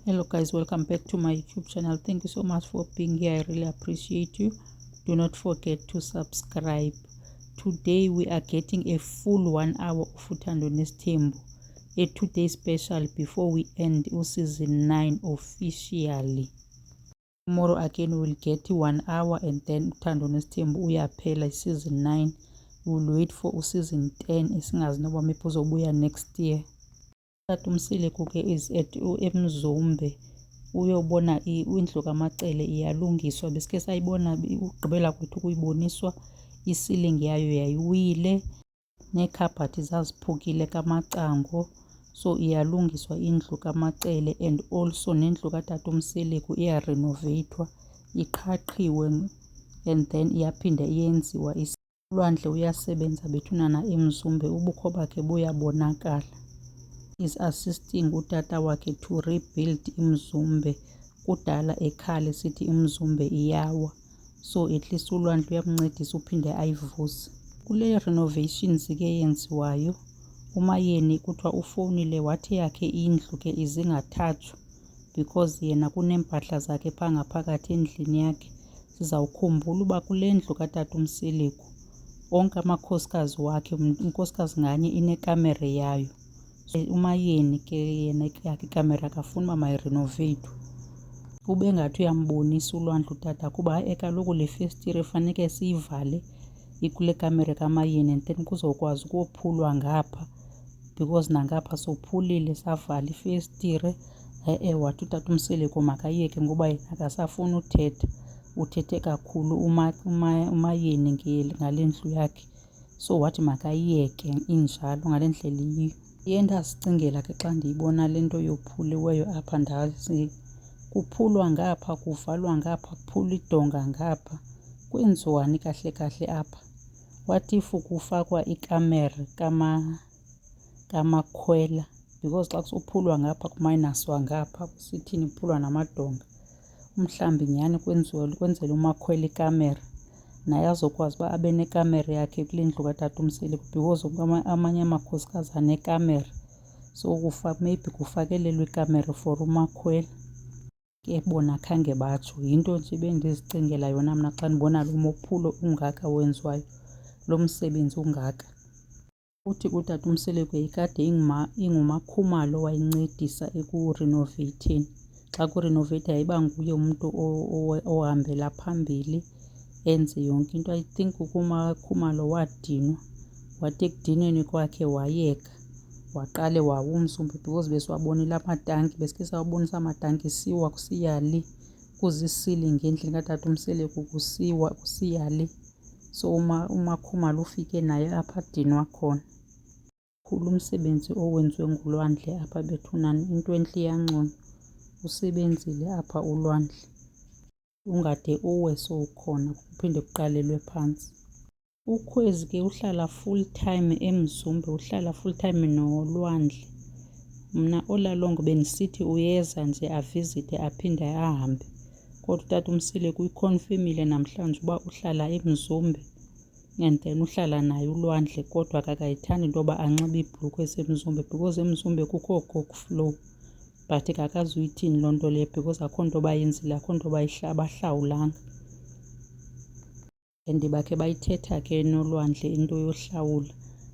Hello guys, welcome back to my YouTube channel. Thank you so much for being here. I really appreciate you. Do not forget to subscribe. Today we are getting a full 1 hour of Uthando Nesithembu, a 2-day special before we end season 9 officially. Tomorrow again we'll get 1 hour and then Uthando Nesithembu uyaphela season 9. We'll wait for season 10 esingazi noba maybe uzobuya next year. Utata uMseleku ke is at eMzumbe uyobona indlu kaMacele iyalungiswa. Besike sayibona ugqibela kwethu kuyiboniswa i-ceiling yayo yayiwile neekhabhathi zaziphukile kaMacango, so iyalungiswa indlu kaMacele and also nendlu katata uMseleku iyarenovathwa iqhaqhiwe and then iyaphinda iyenziwa. Ulwandle uyasebenza bethunana eMzumbe, ubukho bakhe buyabonakala. Is assisting utata wakhe to rebuild iMzumbe. Kudala ekhala sithi iMzumbe iyawa, so at least ulwandle uyamncedisa uphinde ayivuse. Kule renovations ke yenziwayo uMayeni kuthiwa ufowunile wathi yakhe indlu ke izingathathwa because yena kuneempahla zakhe phaa ngaphakathi endlini yakhe. Sizawukhumbula uba kule ndlu katata uMseleku onke amakhosikazi wakhe, unkosikazi nganye inekamere yayo. uMayeni ke yena yakhe ikamera akafuni uba mayirenovathwe. Ube ngathi uyambonisa ulwandle utata kuba kaloku le festire faneke siyivale ikule kamera kaMayeni and then kuzokwazi ukophulwa ngapha because nangapha sophulile savala ifestire. Wathi utata uMseleku makayeke ngoba yena akasafuni uthetha, uthethe kakhulu uMayeni ngale ndlu yakhe, so wathi makayiyeke injalo ngale ndlela iyiyo. Iye ndazicingela ke xa ndiyibona le nto yophuliweyo apha, ndazi kuphulwa ngapha kuvalwa ngapha kuphulwa idonga ngapha, kwenziwani kahle kahle apha? What if kufakwa ikamera kamakhwela because xa kusophulwa ngapha kumayinaswa ngapha kusithini kuphulwa namadonga. Mhlawumbi nyhani kwenzela umakhwela ikamera naye azokwazi uba abe nekamera yakhe kule ndlu katata uMseleku because amanye amakhosikazi anekamera, so maybe kufakelelwe ikamera for umakhwela. Ke bona khange batsho, yinto nje bendizicingela yona mna xa ndibona lo mophulo ungaka wenziwayo, lo msebenzi ungaka. Uthi utata uMseleku yayikade inguMakhumalo wayincedisa ekurenovatheni. Xa kurenovatha yayiba nguye umntu ohambela phambili enze yonke into. I think uMakhumalo wadinwa, wathi ekudinweni kwakhe wayeka waqale wawa uMzumbe because besiwabonile amatanki, besike sawabonisa amatanki siwa kusiya le kuzisilingi endlini katata uMseleku kusiya le. So uMakhumalo ufike naye apha adinwa khona. Khulu umsebenzi owenziwe ngulwandle apha bethunana, into entle iyanconywa. Usebenzile apha ulwandle, ungade uwe sowukhona kuphinde kuqalelwe phantsi. Ukhwezi ke uhlala full time eMzumbe, uhlala full time nolwandle. Mna all along bendisithi uyeza nje avizite aphinde ahambe, kodwa utata uMseleku uyikhonfimile namhlanje uba uhlala eMzumbe and then uhlala naye ulwandle, kodwa kakayithandi into yoba anxibe iibhrukhwe eseMzumbe because eMzumbe kukho Gokflow. But akakazuyithini loo nto leyo because akho nto bayenzile, akho nto bahlawulanga. And bakhe bayithetha ke nolwandle into yohlawula,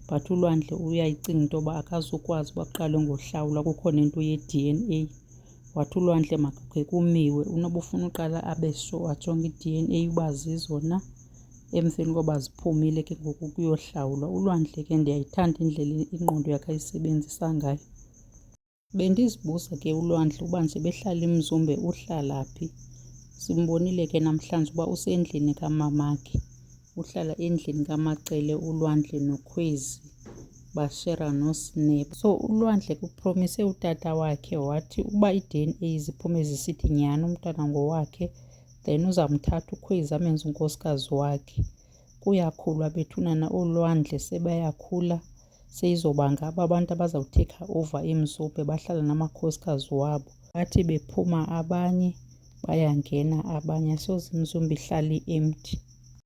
but ulwandle uyayicinga into yoba akazukwazi uba kuqale ngohlawula, kukho nento ye-DNA. Wathi ulwandle makakhe kumiwe, unoba ufuna uqala abe sure ajonge i-DNA uba zizo na, emveni koba ziphumile ke ngoku kuyohlawulwa. Ulwandle ke ndiyayithanda indlela ingqondo yakhe ayisebenzisa ngayo. Bendizibuza ke ulwandle uba nje behlala eMzumbe uhlala phi. Simbonile ke namhlanje uba usendlini kamamakhe, uhlala endlini kaMacele ulwandle noKhwezi bashera noSnap. So ulwandle kupromise utata wakhe wathi uba i-DNA ziphume zisithi nyhani umntwana ngowakhe, then uzamthatha uKhwezi amenze unkosikazi wakhe. Kuyakhulwa bethunana ulwandle, sebayakhula, seyizoba ngabo abantu abazawuthekha over eMzumbe bahlala namakhosikazi wabo. Bathi bephuma abanye bayangena abanye, soze iMzumbe ihlale empty.